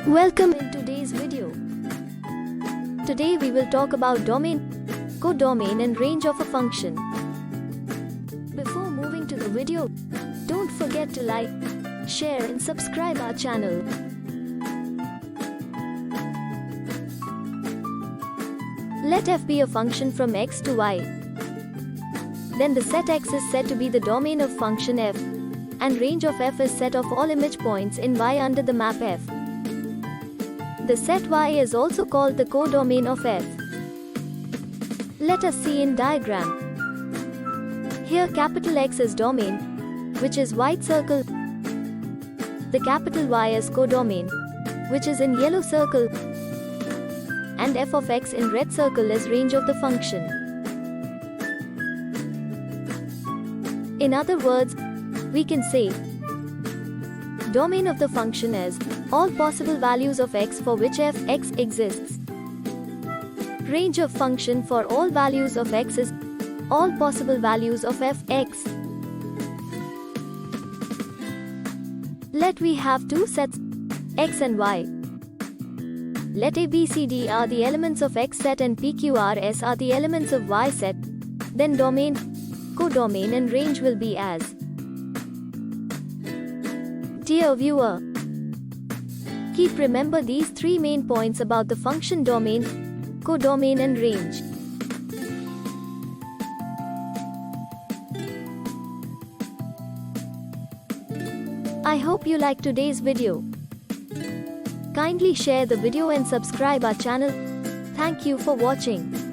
Welcome in today's video. Today we will talk about domain, codomain and range of a function. Before moving to the video, don't forget to like, share and subscribe our channel. Let f be a function from x to y. Then the set x is said to be the domain of function f, and range of f is set of all image points in y under the map f. The set y is also called the codomain of f. Let us see in diagram. Here capital X is domain, which is white circle. The capital Y is codomain, which is in yellow circle. And f of x in red circle is range of the function. In other words, we can say domain of the function is all possible values of x for which f(x) exists. Range of function for all values of x is all possible values of f(x). Let we have two sets, x and y. Let A, B, C, D are the elements of x set and P, Q, R, S are the elements of y set. Then domain, codomain and range will be as. Dear viewer, keep remember these three main points about the function domain, codomain and range. I hope you liked today's video. Kindly share the video and subscribe our channel. Thank you for watching.